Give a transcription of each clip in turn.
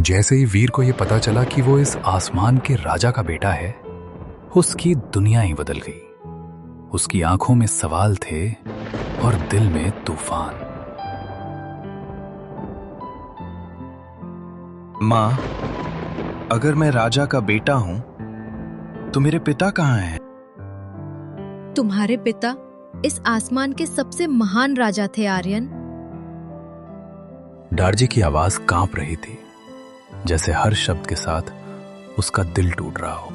जैसे ही वीर को यह पता चला कि वो इस आसमान के राजा का बेटा है, उसकी दुनिया ही बदल गई। उसकी आंखों में सवाल थे और दिल में तूफान। माँ, अगर मैं राजा का बेटा हूं तो मेरे पिता कहाँ हैं? तुम्हारे पिता इस आसमान के सबसे महान राजा थे आर्यन। डार्जी की आवाज कांप रही थी, जैसे हर शब्द के साथ उसका दिल टूट रहा हो।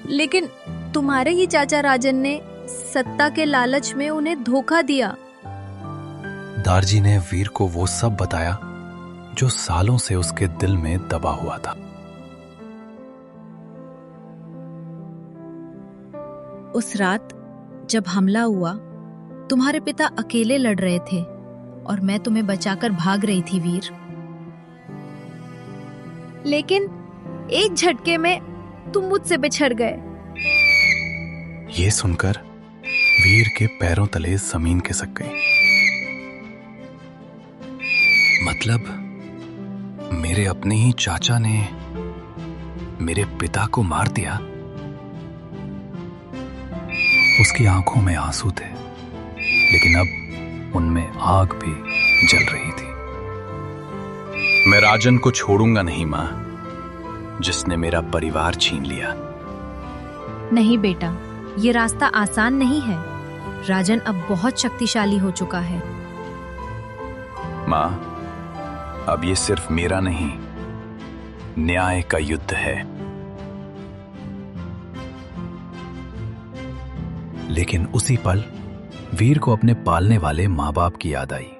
लेकिन तुम्हारे ही चाचा राजन ने सत्ता के लालच में उन्हें धोखा दिया। दार्जी ने वीर को वो सब बताया जो सालों से उसके दिल में दबा हुआ था। उस रात जब हमला हुआ, तुम्हारे पिता अकेले लड़ रहे थे और मैं तुम्हें बचाकर भाग रही थी वीर। लेकिन एक झटके में तुम मुझसे बिछड़ गए। ये सुनकर वीर के पैरों तले जमीन खिसक गई। मतलब मेरे अपने ही चाचा ने मेरे पिता को मार दिया। उसकी आंखों में आंसू थे, लेकिन अब उनमें आग भी जल रही थी। मैं राजन को छोड़ूंगा नहीं मां, जिसने मेरा परिवार छीन लिया। नहीं बेटा, ये रास्ता आसान नहीं है। राजन अब बहुत शक्तिशाली हो चुका है। मां, अब ये सिर्फ मेरा नहीं, न्याय का युद्ध है। लेकिन उसी पल वीर को अपने पालने वाले माँ बाप की याद आई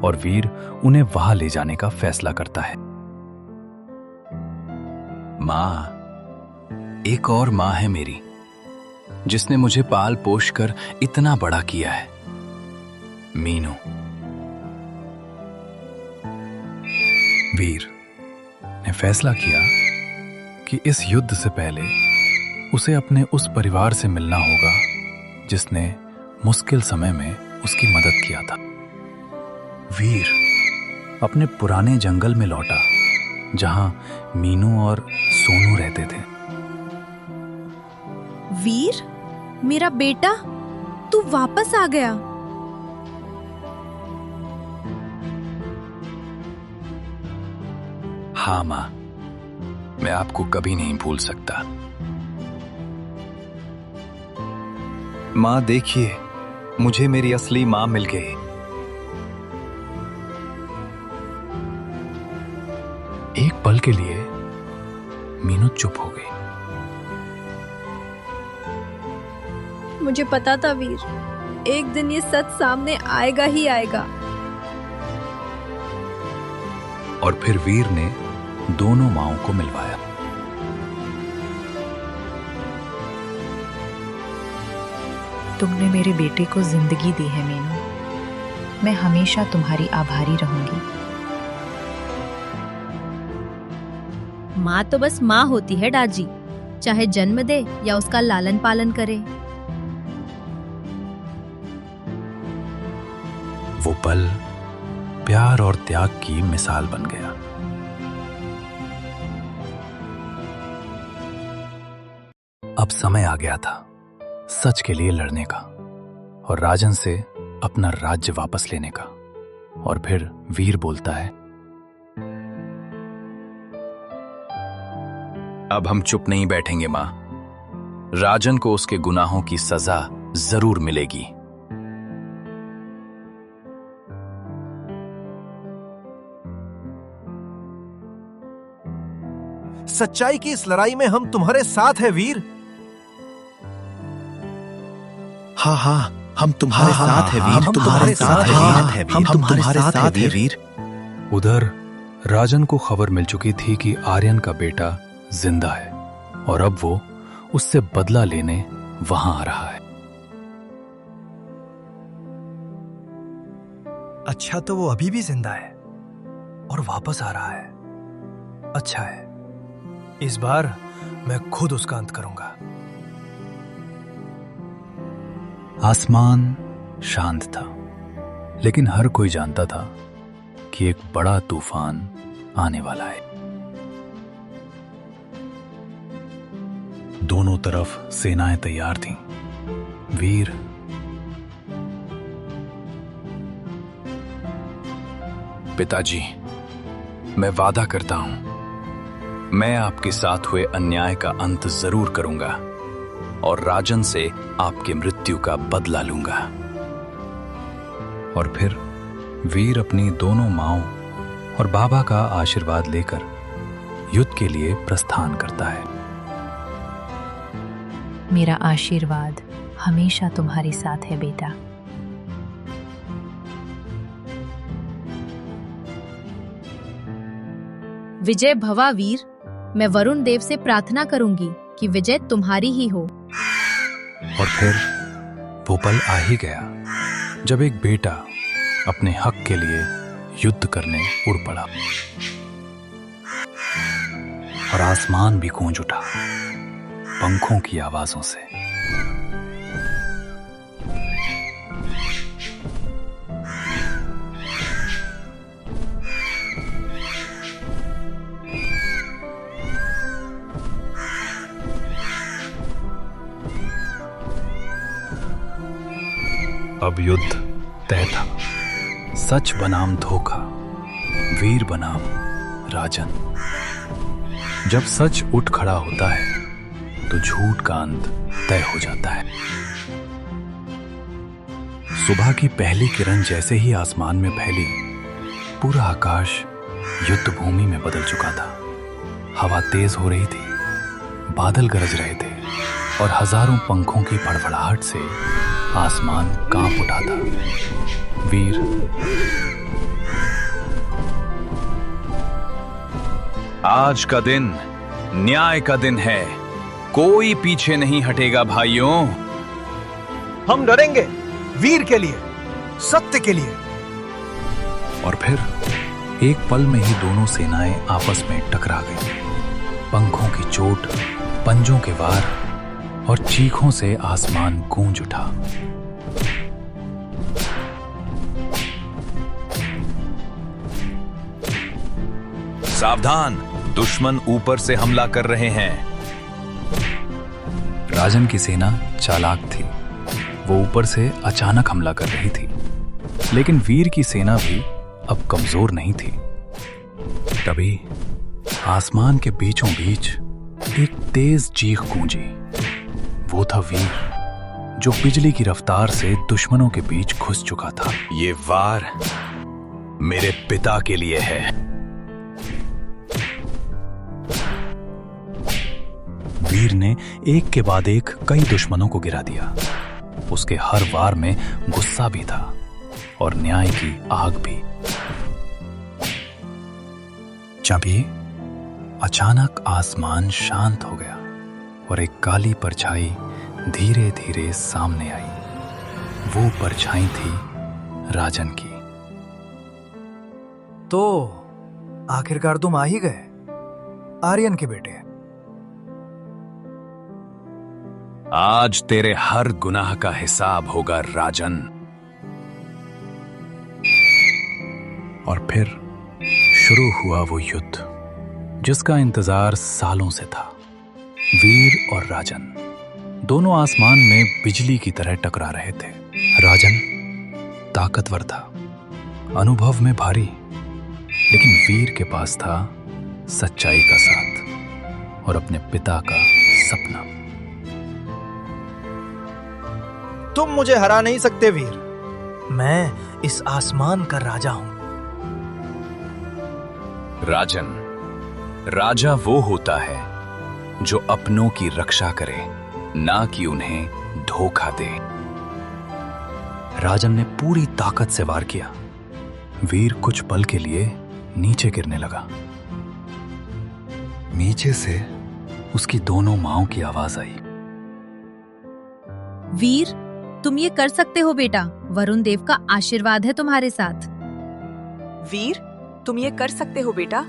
और वीर उन्हें वहां ले जाने का फैसला करता है। मां, एक और मां है मेरी, जिसने मुझे पाल पोष कर इतना बड़ा किया है, मीनू। वीर ने फैसला किया कि इस युद्ध से पहले उसे अपने उस परिवार से मिलना होगा जिसने मुश्किल समय में उसकी मदद किया था। वीर अपने पुराने जंगल में लौटा, जहां मीनू और सोनू रहते थे। वीर, मेरा बेटा, तू वापस आ गया। हाँ मां, मैं आपको कभी नहीं भूल सकता। माँ देखिए, मुझे मेरी असली माँ मिल गई। एक पल के लिए मीनू चुप हो गई। मुझे पता था वीर, एक दिन ये सच सामने आएगा ही आएगा। और फिर वीर ने दोनों माओं को मिलवाया। तुमने मेरे बेटे को जिंदगी दी है मीनू। मैं हमेशा तुम्हारी आभारी रहूंगी। माँ तो बस माँ होती है डार्जी, चाहे जन्म दे या उसका लालन पालन करे। वो पल प्यार और त्याग की मिसाल बन गया। अब समय आ गया था सच के लिए लड़ने का और राजन से अपना राज्य वापस लेने का। और फिर वीर बोलता है, अब हम चुप नहीं बैठेंगे मां। राजन को उसके गुनाहों की सजा जरूर मिलेगी। सच्चाई की इस लड़ाई में हम तुम्हारे साथ हैं वीर। हाँ हाँ, हम तुम्हारे साथ हैं वीर। हम तुम्हारे साथ हैं वीर। हम तुम्हारे साथ हैं वीर। उधर राजन को खबर मिल चुकी थी कि आर्यन का बेटा जिंदा है और अब वो उससे बदला लेने वहां आ रहा है। अच्छा, तो वो अभी भी जिंदा है और वापस आ रहा है। अच्छा है, इस बार मैं खुद उसका अंत करूंगा। आसमान शांत था, लेकिन हर कोई जानता था कि एक बड़ा तूफान आने वाला है। दोनों तरफ सेनाएं तैयार थीं। वीर पिताजी, मैं वादा करता हूं, मैं आपके साथ हुए अन्याय का अंत जरूर करूंगा और राजन से आपके मृत्यु का बदला लूंगा। और फिर वीर अपनी दोनों माओं और बाबा का आशीर्वाद लेकर युद्ध के लिए प्रस्थान करता है। मेरा आशीर्वाद हमेशा तुम्हारे साथ है बेटा। विजय भवा वीर। मैं वरुण देव से प्रार्थना करूंगी कि विजय तुम्हारी ही हो। और फिर वो पल आ ही गया जब एक बेटा अपने हक के लिए युद्ध करने उड़ पड़ा और आसमान भी गूंज उठा पंखों की आवाजों से। अब युद्ध तय था। सच बनाम धोखा, वीर बनाम राजन। जब सच उठ खड़ा होता है तो झूठ का अंत तय हो जाता है। सुबह की पहली किरण जैसे ही आसमान में फैली, पूरा आकाश युद्ध भूमि में बदल चुका था। हवा तेज हो रही थी, बादल गरज रहे थे और हजारों पंखों की फड़फड़ाहट से आसमान कांप उठा था। वीर आज का दिन न्याय का दिन है, कोई पीछे नहीं हटेगा भाइयों। हम लड़ेंगे वीर के लिए, सत्य के लिए। और फिर एक पल में ही दोनों सेनाएं आपस में टकरा गईं। पंखों की चोट, पंजों के वार और चीखों से आसमान गूंज उठा। सावधान, दुश्मन ऊपर से हमला कर रहे हैं। राजन की सेना चालाक थी, वो ऊपर से अचानक हमला कर रही थी, लेकिन वीर की सेना भी अब कमजोर नहीं थी। तभी आसमान के बीचों बीच एक तेज चीख गूंजी। वो था वीर, जो बिजली की रफ्तार से दुश्मनों के बीच घुस चुका था। ये वार मेरे पिता के लिए है। वीर ने एक के बाद एक कई दुश्मनों को गिरा दिया। उसके हर वार में गुस्सा भी था और न्याय की आग भी। जभी अचानक आसमान शांत हो गया और एक काली परछाई धीरे धीरे सामने आई। वो परछाई थी राजन की। तो आखिरकार तुम आ ही गए, आर्यन के बेटे। आज तेरे हर गुनाह का हिसाब होगा राजन। और फिर शुरू हुआ वो युद्ध जिसका इंतजार सालों से था। वीर और राजन दोनों आसमान में बिजली की तरह टकरा रहे थे। राजन ताकतवर था, अनुभव में भारी, लेकिन वीर के पास था सच्चाई का साथ और अपने पिता का सपना। तुम मुझे हरा नहीं सकते वीर, मैं इस आसमान का राजा हूं। राजन, राजा वो होता है जो अपनों की रक्षा करे, ना कि उन्हें धोखा दे। राजन ने पूरी ताकत से वार किया। वीर कुछ पल के लिए नीचे गिरने लगा। नीचे से उसकी दोनों माओं की आवाज आई। वीर, तुम ये कर सकते हो बेटा, वरुण देव का आशीर्वाद है तुम्हारे साथ। वीर, तुम ये कर सकते हो बेटा,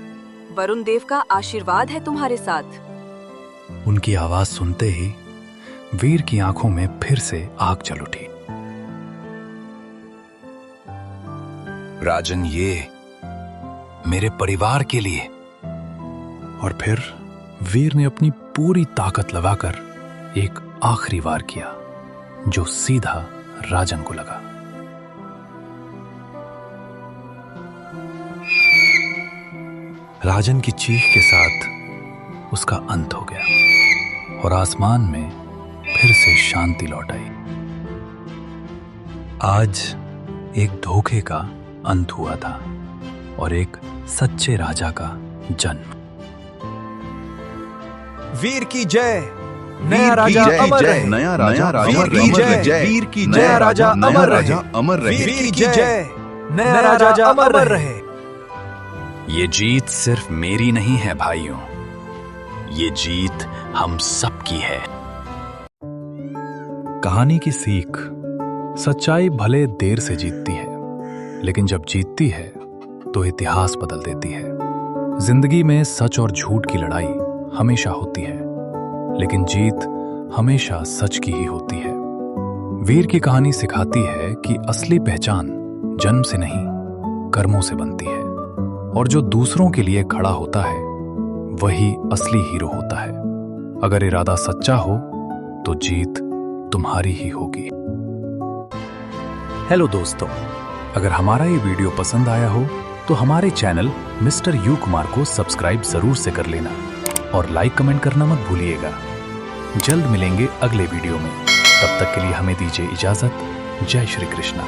वरुण देव का आशीर्वाद है तुम्हारे साथ। उनकी आवाज सुनते ही वीर की आंखों में फिर से आग जल उठी। राजन, ये मेरे परिवार के लिए। और फिर वीर ने अपनी पूरी ताकत लगाकर एक आखिरी वार किया जो सीधा राजन को लगा। राजन की चीख के साथ उसका अंत हो गया और आसमान में फिर से शांति लौट आई। आज एक धोखे का अंत हुआ था और एक सच्चे राजा का जन्म। वीर की जय, नया राजा अमर रहे, नया राजा वीर की जय, वीर की जय, नया राजा अमर रहे, अमर रहे, वीर की जय, नया राजा अमर रहे। ये जीत सिर्फ मेरी नहीं है भाइयों, ये जीत हम सबकी है। कहानी की सीख, सच्चाई भले देर से जीतती है, लेकिन जब जीतती है तो इतिहास बदल देती है। जिंदगी में सच और झूठ की लड़ाई हमेशा होती है, लेकिन जीत हमेशा सच की ही होती है। वीर की कहानी सिखाती है कि असली पहचान जन्म से नहीं, कर्मों से बनती है, और जो दूसरों के लिए खड़ा होता है वही असली हीरो होता है। अगर इरादा सच्चा हो तो जीत तुम्हारी ही होगी। हेलो दोस्तों, अगर हमारा ये वीडियो पसंद आया हो तो हमारे चैनल मिस्टर यू कुमार को सब्सक्राइब जरूर से कर लेना और लाइक कमेंट करना मत भूलिएगा। जल्द मिलेंगे अगले वीडियो में, तब तक के लिए हमें दीजिए इजाजत। जय श्री कृष्णा।